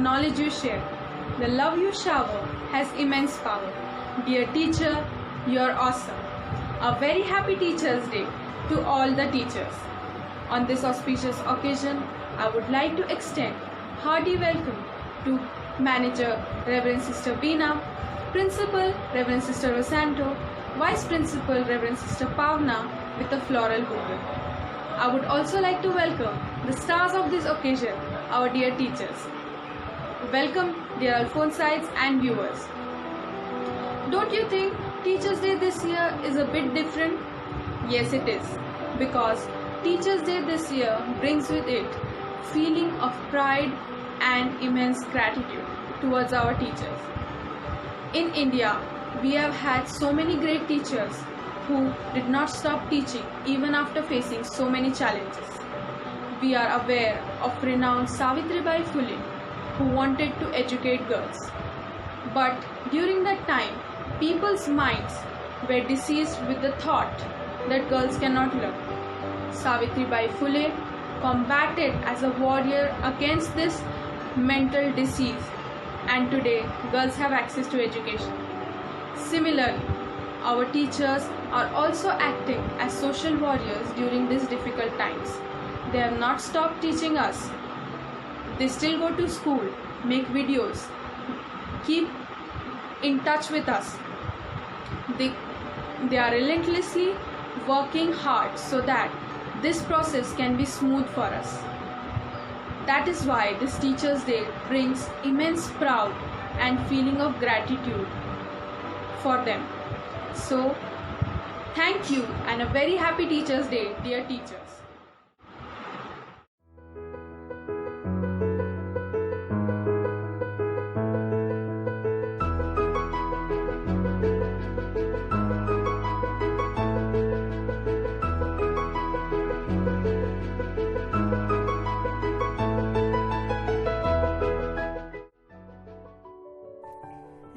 knowledge you share, the love you shower has immense power. Dear teacher, you're awesome. A very happy Teachers' Day to all the teachers. On this auspicious occasion, I would like to extend hearty welcome to Manager Reverend Sister Veena, Principal Reverend Sister Rosanto, Vice Principal Reverend Sister Pavna with a floral bouquet. I would also like to welcome the stars of this occasion, our dear teachers. Welcome, dear Alphonsites and viewers. Don't you think Teachers' Day this year is a bit different? Yes, it is, because Teachers' Day this year brings with it feeling of pride and immense gratitude towards our teachers. In India, we have had so many great teachers who did not stop teaching even after facing so many challenges. We are aware of renowned Savitribai Phule, who wanted to educate girls. But during that time, people's minds were diseased with the thought that girls cannot learn. Savitribai Phule combated as a warrior against this mental disease, and today girls have access to education. Similarly, our teachers are also acting as social warriors during these difficult times. They have not stopped teaching us. They still go to school, make videos, keep in touch with us. They are relentlessly working hard so that this process can be smooth for us. That is why this Teachers' Day brings immense pride and feeling of gratitude for them. So, thank you and a very happy Teachers' Day, dear teachers.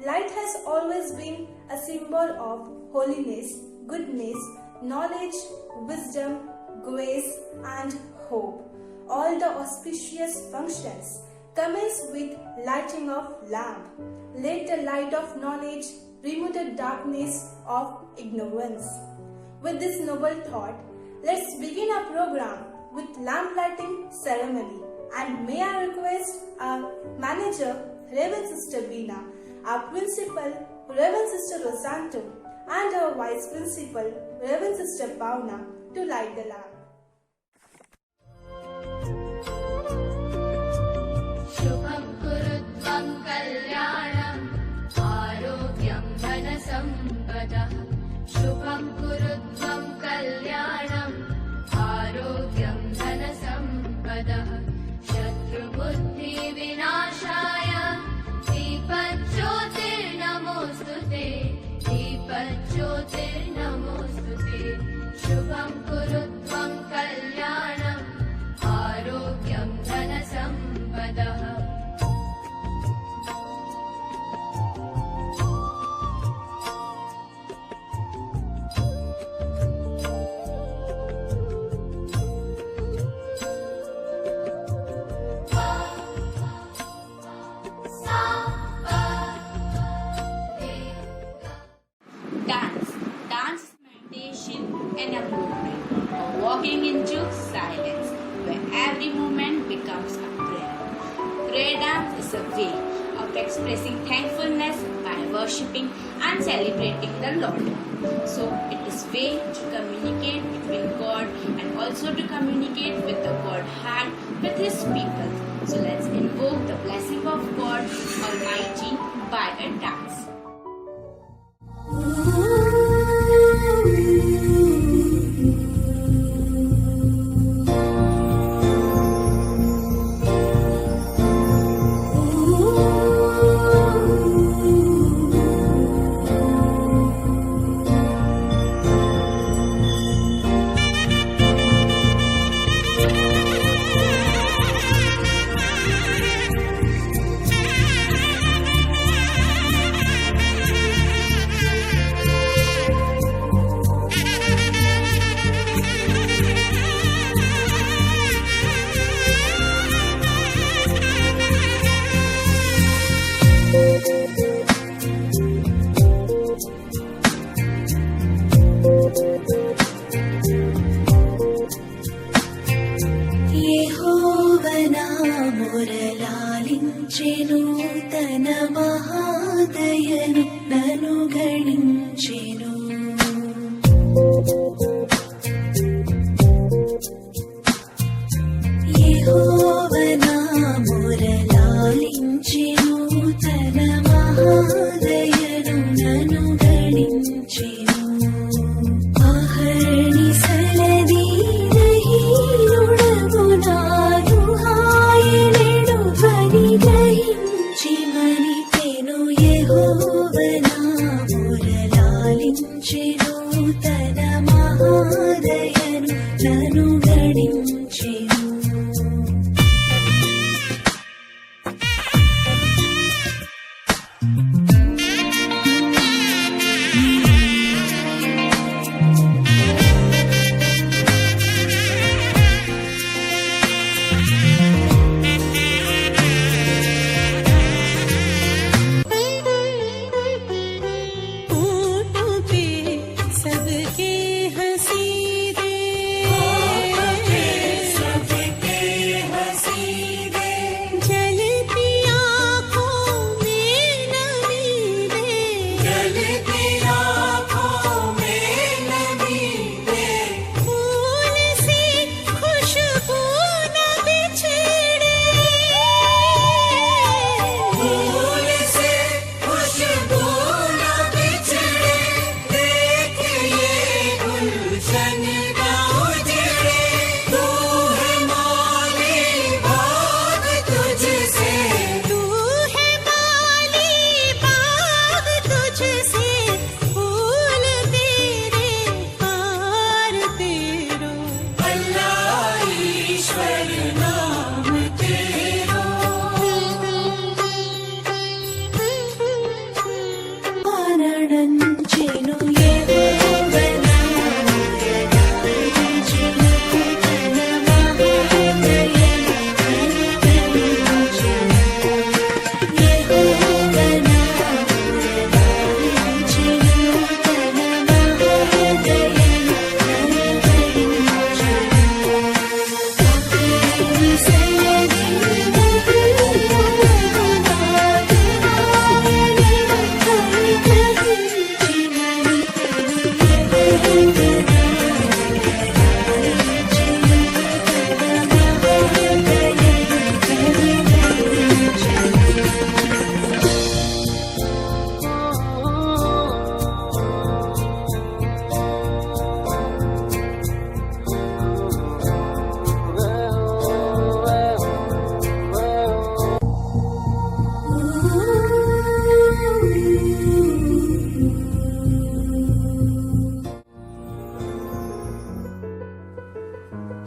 Light has always been a symbol of holiness, goodness, knowledge, wisdom, grace, and hope. All the auspicious functions commence with lighting of lamp. Let the light of knowledge remove the darkness of ignorance. With this noble thought, let's begin our program with lamp lighting ceremony. And may I request our manager, Reverend Sister Veena, our principal, Reverend Sister Rosanto, and our vice principal, Reverend Sister Pavna, to light the lamp. Shubham kurutvam kalyanam arogyam dhanasampadah. Shubham kurutvam kalyanam arogyam dhanasampadah. Shatru buddhi vinashaya Deepajyotir namostute, Deepajyotir namostute. Shubham kurutvam kalyanam, Arogyam dhanasampadah. Dance is meditation and a movement, a walking into silence, where every moment becomes a prayer. Prayer dance is a way of expressing thankfulness by worshipping and celebrating the Lord. So it is way to communicate between God and also to communicate with the God heart with His people. So let's invoke the blessing of God Almighty by a dance. మురళాలించెను తన మహాదయను నను గణించెను.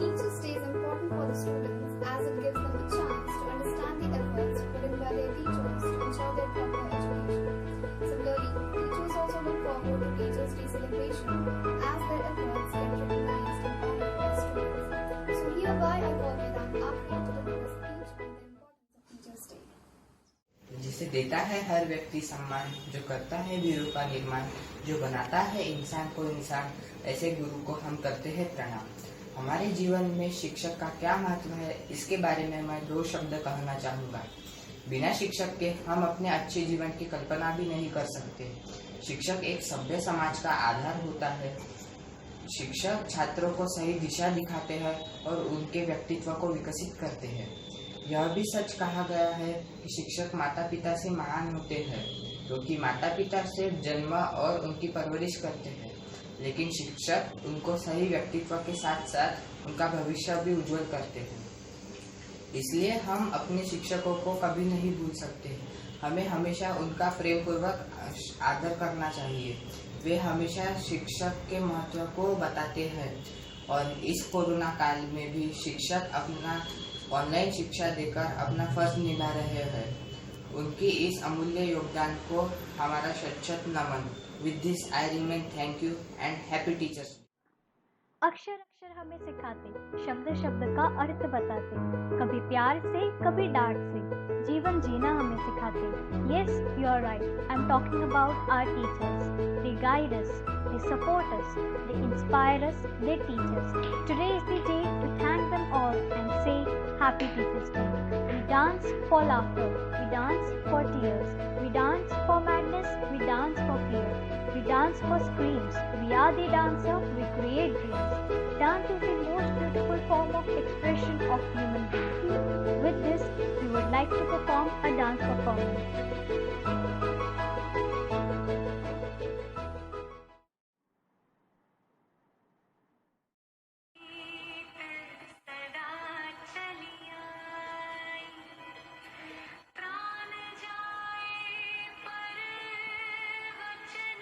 Teachers' Day is important for the students as it gives them a chance to understand the efforts put in by their teachers to ensure their proper education. Similarly, teachers also look forward to Teachers' Day celebration as their efforts get recognized and honored by students. So hereby I call Vedant Akhri to deliver a speech on the importance of Teachers' Day. जिसे देता है हर व्यक्ति सम्मान, जो करता है वीरों का निर्माण, जो बनाता है इंसान को इंसान, ऐसे गुरु को हम करते हैं प्रणाम। हमारे जीवन में शिक्षक का क्या महत्व है, इसके बारे में मैं 2 शब्द कहना चाहूँगा। बिना शिक्षक के हम अपने अच्छे जीवन की कल्पना भी नहीं कर सकते। शिक्षक एक सभ्य समाज का आधार होता है। शिक्षक छात्रों को सही दिशा दिखाते हैं और उनके व्यक्तित्व को विकसित करते हैं। यह भी सच कहा गया है कि शिक्षक माता पिता से महान होते हैं, क्योंकि माता पिता सिर्फ जन्म और उनकी परवरिश करते हैं, लेकिन शिक्षक उनको सही व्यक्तित्व के साथ साथ उनका भविष्य भी उज्जवल करते हैं। इसलिए हम अपने शिक्षकों को कभी नहीं भूल सकते। हमें हमेशा उनका प्रेम पूर्वक आदर करना चाहिए। वे हमेशा शिक्षक के महत्व को बताते हैं और इस कोरोना काल में भी शिक्षक अपना ऑनलाइन शिक्षा देकर अपना फर्ज निभा रहे हैं। उनकी इस अमूल्य योगदान को हमारा शत नमन। With this I remain thank you and happy teachers. अक्षर अक्षर हमें सिखाते, शब्द शब्द का अर्थ बताते, कभी प्यार से कभी डांट से जीवन जीना हमें सिखाते। Yes, you are right. I'm talking about our teachers. They guide us, they support us, they inspire us, they teach us. Today is the day to thank them all and say Happy Teachers' Day. We dance for laughter, we dance for tears, we dance for madness, we dance for fear, we dance for screams. We are the dancer, we create dreams. Dance is the most beautiful form of expression of human being. With this, we would like to perform a dance performance. प्राण जाए पर वचन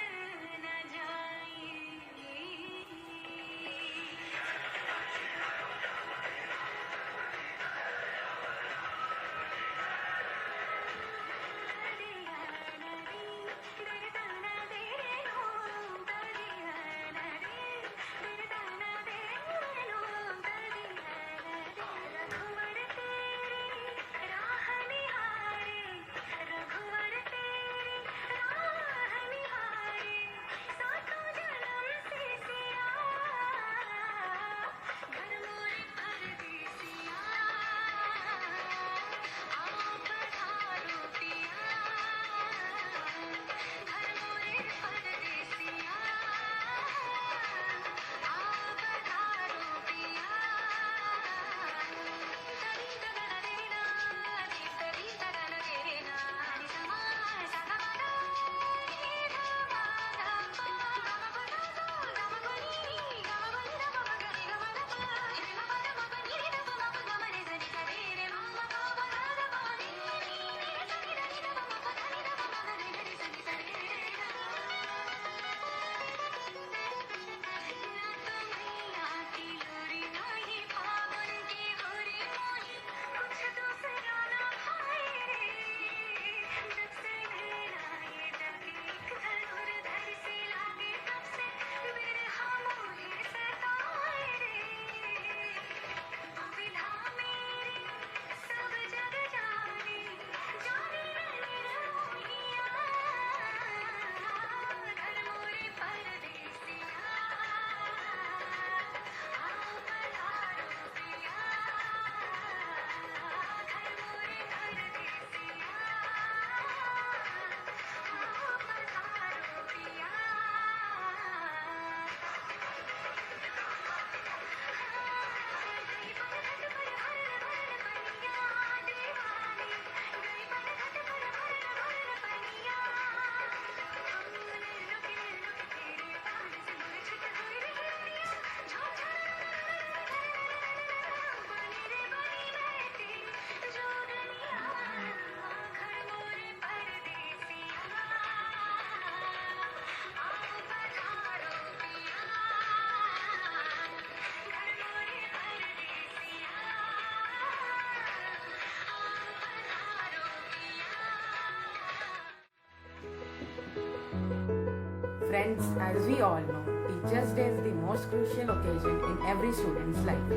Friends, as we all know, Teachers' Day is the most crucial occasion in every student's life.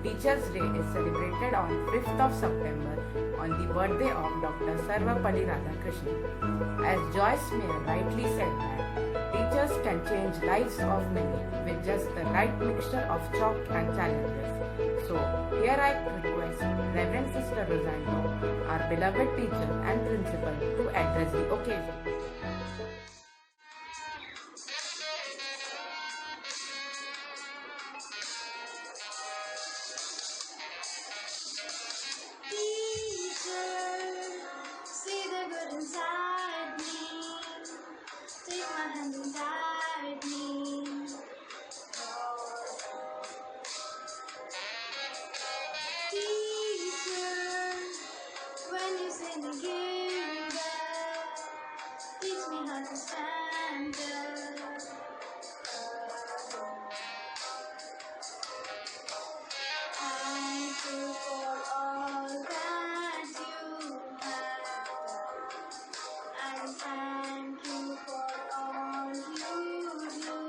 Teachers' Day is celebrated on 5th of September on the birthday of Dr. Sarvapalli Radhakrishnan. As Joyce Meyer rightly said that teachers can change lives of many with just the right mixture of chalk and challenges. So, here I request Reverend Sister Rosaldo, our beloved teacher and principal, to address the occasion. See the good inside me. Take my hand and guide me. Teacher, when you say me give back, teach me how to stand up. Thank you for all that you have done, and thank you for all you do.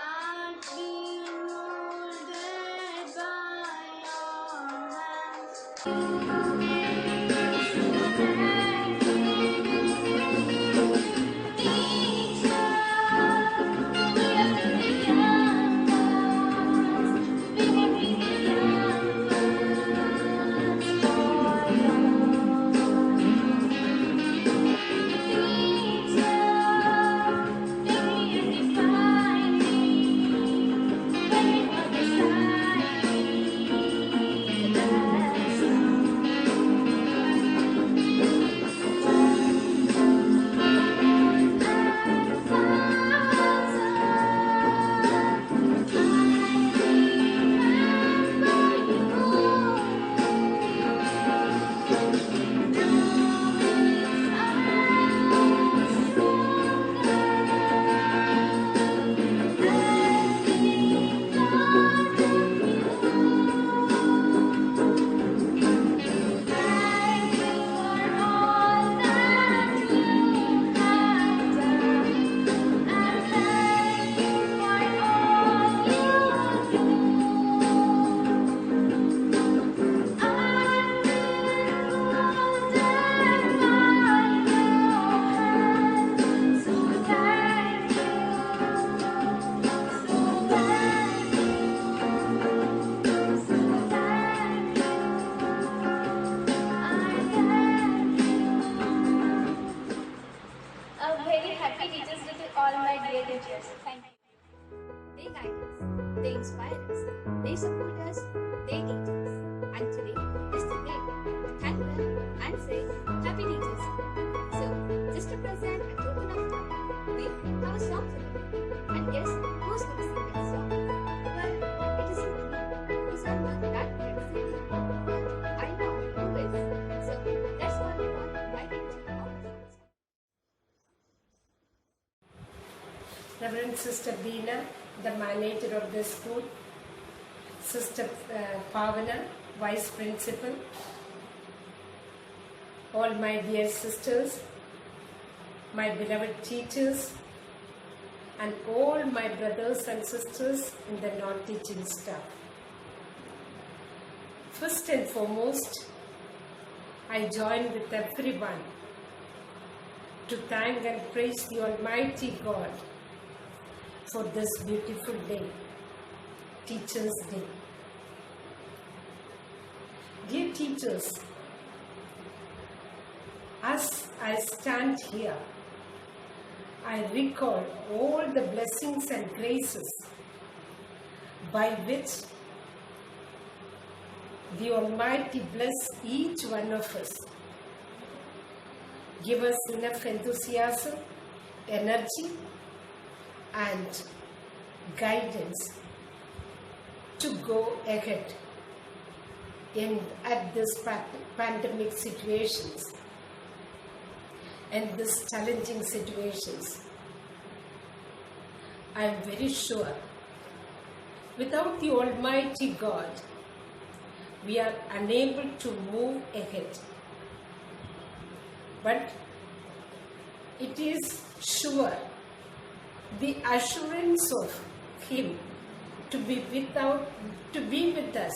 I've been molded by your hands. A very happy Teachers Day to all my dear teachers. Thank you. They guide us, they inspire us, they support us, they teach us. And today is the day to thank them and say Happy Teachers Day. So, just to present a token of love, we have a song today. And guess who's going to sing that song? Well, it isn't me, who's someone that represents you. But I know who is. So, that's what we want to invite you to all of us. Reverend Sister Beena, the manager of the school, Sister Pavana, Vice Principal, all my dear sisters, my beloved teachers, and all my brothers and sisters in the non-teaching staff. First and foremost, I join with everyone to thank and praise the Almighty God for this beautiful day, Teachers' Day. Dear teachers, as I stand here, I recall all the blessings and graces by which the Almighty bless each one of us. Give us enough enthusiasm, energy, and guidance to go ahead at this pandemic situations and these challenging situations. I am very sure without the Almighty God, we are unable to move ahead. But it is sure, the assurance of Him to be with us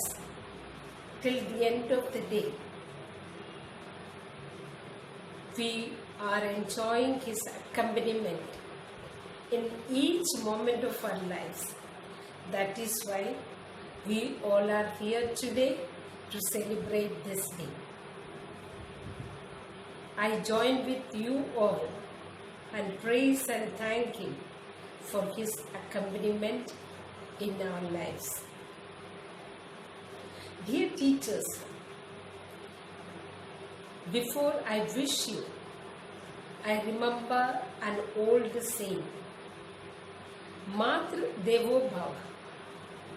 till the end of the day. We are enjoying His accompaniment in each moment of our lives. That is why we all are here today to celebrate this day. I join with you all and praise and thank Him for His accompaniment in our lives. Dear teachers, before I wish you, I remember an old saying, Matra Devo Bhava,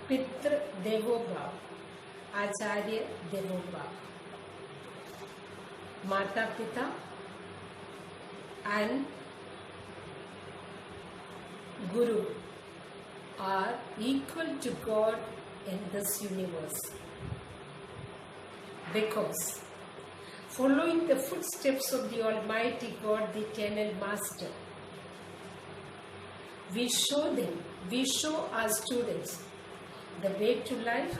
Pitra Devo Bhava, Acharya Devo Bhava. Mata Pita and Guru are equal to God in this universe, because following the footsteps of the Almighty God, the Eternal Master, we show our students the way to life,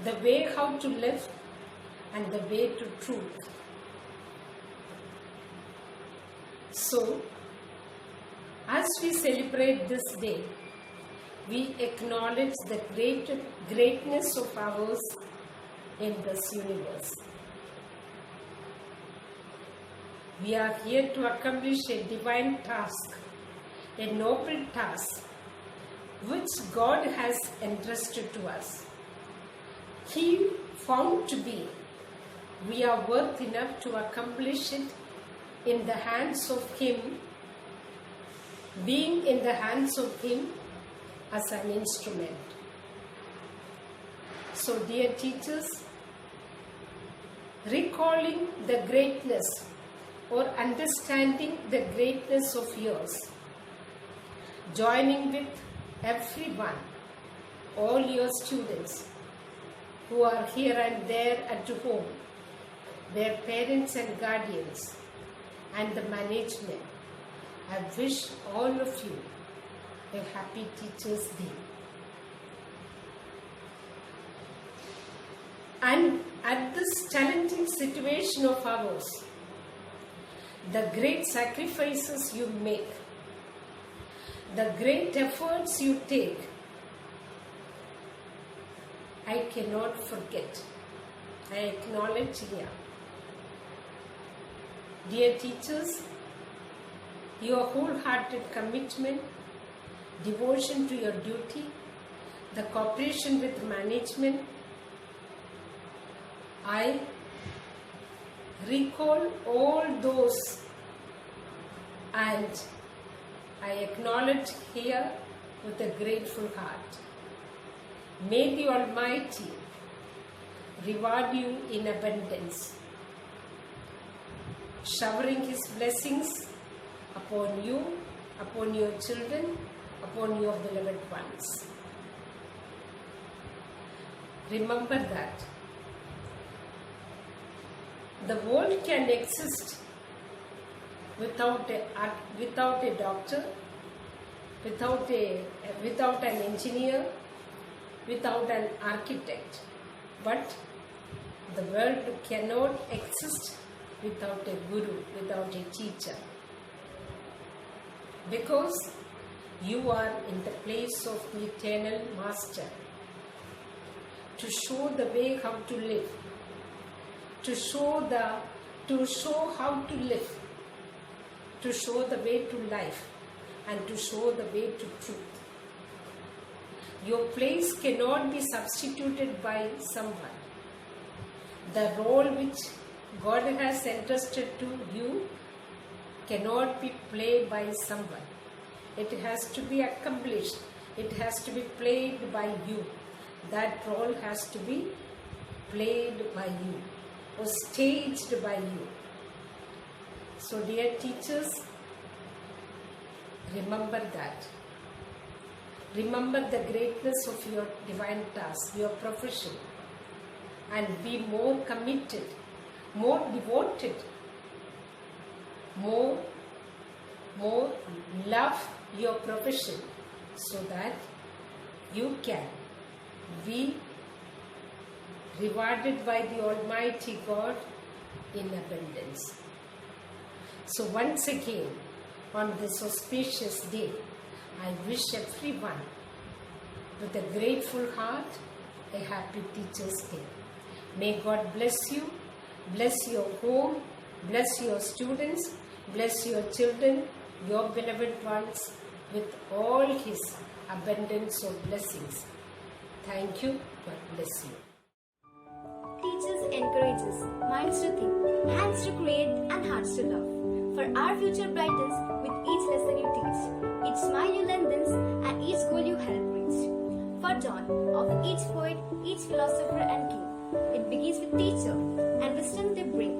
the way how to live, and the way to truth. So, as we celebrate this day, we acknowledge the greatness of ours in this universe. We are here to accomplish a divine task, a noble task, which God has entrusted to us. He found to be we are worth enough to accomplish it in the hands of Him, being in the hands of Him as an instrument. So, dear teachers, recalling the greatness or understanding the greatness of yours, joining with everyone, all your students who are here and there at home, their parents and guardians, and the management, I wish all of you a happy Teachers' Day. And at this challenging situation of ours, the great sacrifices you make, the great efforts you take, I cannot forget. I acknowledge here. Dear teachers, your wholehearted commitment, devotion to your duty, the cooperation with management, I recall all those and I acknowledge here with a grateful heart. May the Almighty reward you in abundance, showering His blessings upon you, upon your children, upon your beloved ones. Remember that the world can exist without a doctor, without an engineer, without an architect, but the world cannot exist without a guru, without a teacher, because you are in the place of the Eternal Master to show the way how to live, to show how to live, to show the way to life, and to show the way to truth. Your place cannot be substituted by someone. The role which God has entrusted to you cannot be played by someone. It has to be accomplished. It has to be played by you. That role has to be played by you or staged by you. So, dear teachers, remember that. Remember the greatness of your divine task, your profession, and be more committed, more devoted, more more love your profession so that you can be rewarded by the Almighty God in abundance. So once again, on this auspicious day, I wish everyone with a grateful heart a happy Teachers' Day. May God bless you, bless your home, bless your students, bless your children, your beloved ones, with all His abundance of blessings. Thank you. God bless you. Teachers encourage us minds to think, hands to create, and hearts to love. For our future brightens with each lesson you teach, each smile you lengthens, and each goal you help reach. For dawn of each poet, each philosopher and king, it begins with teacher and wisdom they bring.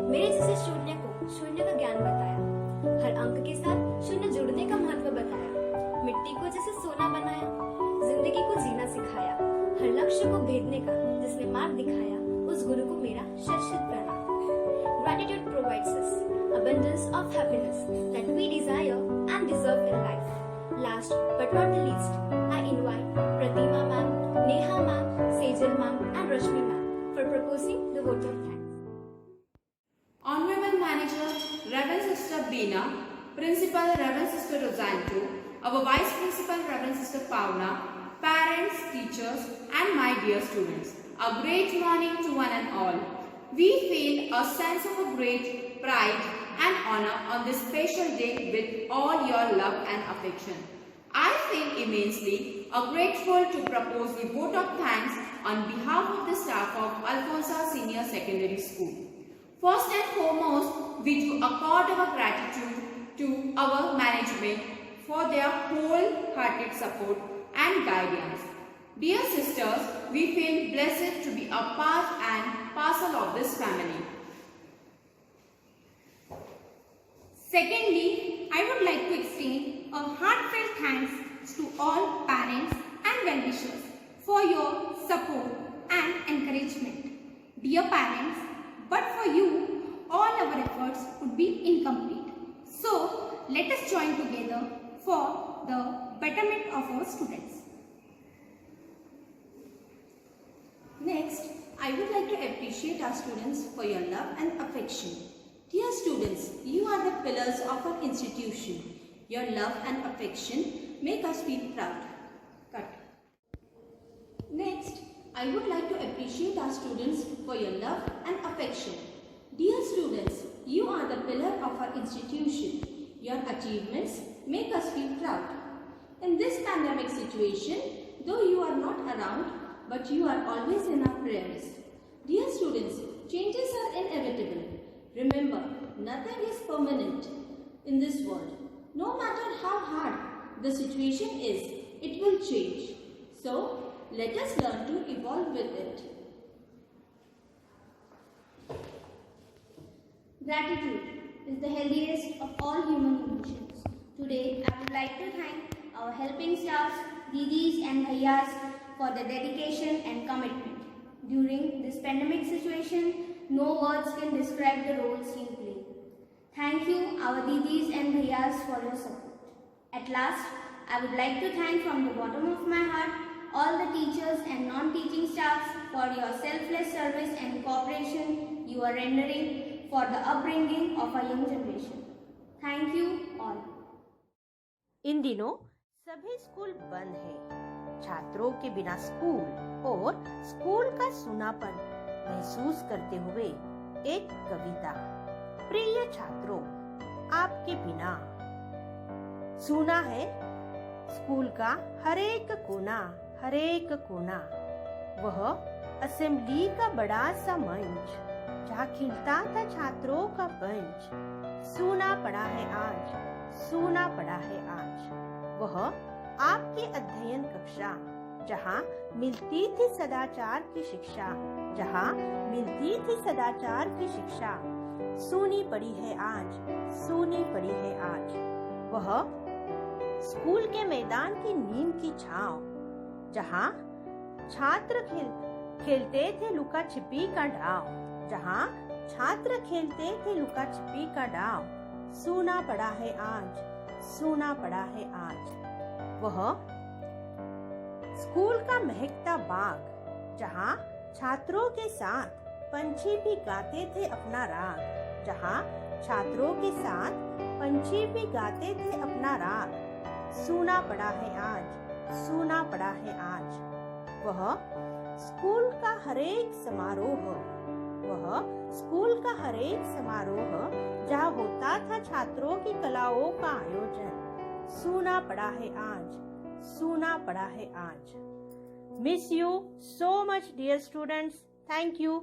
मेरे जैसे शून्य को शून्य का ज्ञान बताया, हर अंक के साथ शून्य जुड़ने का महत्व बताया, मिट्टी को जैसे सोना बनाया, जिंदगी को जीना सिखाया, हर लक्ष्य को भेदने का जिसने मार्ग दिखाया, उस गुरु को मेरा शत-शत प्रणाम. Gratitude provides us abundance of happiness that we desire and deserve in life. Last but not the least, I invite Pratima ma'am, Neha ma'am, Sejal ma'am, and Rashmi ma'am for proposing the vote of thanks. Honorable Manager, Reverend Sister Beena, Principal Reverend Sister Rosanto, our Vice Principal Reverend Sister Paula, parents, teachers, and my dear students, a great morning to one and all. We feel a sense of a great pride and honor on this special day with all your love and affection. I feel immensely grateful to propose the vote of thanks on behalf of the staff of Alfonsa Senior Secondary School. First and foremost, we do accord our gratitude to our management for their wholehearted support and guidance. Dear sisters, we feel blessed to be a part and parcel of this family. Secondly, I would like to extend a heartfelt thanks to all parents and well-wishers for your support and encouragement. Dear parents, but for you, all our efforts would be incomplete. So, let us join together for the betterment of our students. Next, I would like to appreciate our students for your love and affection. Dear students, you are the pillars of our institution. Your love and affection make us feel proud. Cut. Next, I would like to appreciate our students for your love and affection. Dear students, you are the pillar of our institution. Your achievements make us feel proud. In this pandemic situation, though you are not around, but you are always in our prayers. Dear students, changes are inevitable. Remember, nothing is permanent in this world. No matter how hard the situation is, it will change. So, let us learn to evolve with it. Gratitude is the healthiest of all human emotions. Today, I would like to thank our helping staffs, Didis and Bhaiyas for their dedication and commitment. During this pandemic situation, no words can describe the roles you play. Thank you, our Didis and Bhaiyas, for your support. At last, I would like to thank from the bottom of my heart all the teachers and non-teaching staffs for your selfless service and cooperation you are rendering for the upbringing of our young generation. Thank you all. इन दिनों सभी school बंद हैं। छात्रों के बिना school और school का सूनापन महसूस करते हुए एक कविता। प्रिय छात्रों, आपके बिना सूना है स्कूल का हरेक कोना, हरेक कोना। वह असेंबली का बड़ा सा मंच जहाँ खिलता था छात्रों का पंच, सूना पड़ा है आज, सूना पड़ा है आज। वह आपकी अध्ययन कक्षा जहाँ मिलती थी सदाचार की शिक्षा, जहाँ मिलती थी सदाचार की शिक्षा, सूनी पड़ी है आज, सूनी पड़ी है आज। वह स्कूल के मैदान की नीम की छांव जहाँ छात्र खेलते थे लुका छिपी का डाव, जहाँ छात्र खेलते थे लुका छिपी का डाव, सूना पड़ा है आज, सूना पड़ा है आज। वह स्कूल का महकता बाग, जहाँ छात्रों के साथ पंछी भी गाते थे अपना राग, जहाँ छात्रों के साथ पंछी भी गाते थे अपना राग। सूना पड़ा है आज, सूना पड़ा है आज। वह स्कूल का हरेक समारोह, वह स्कूल का हरेक समारोह, जहाँ होता था छात्रों की कलाओं का आयोजन। सूना पड़ा है आज, सूना पड़ा है आज। Miss you so much, dear students. Thank you.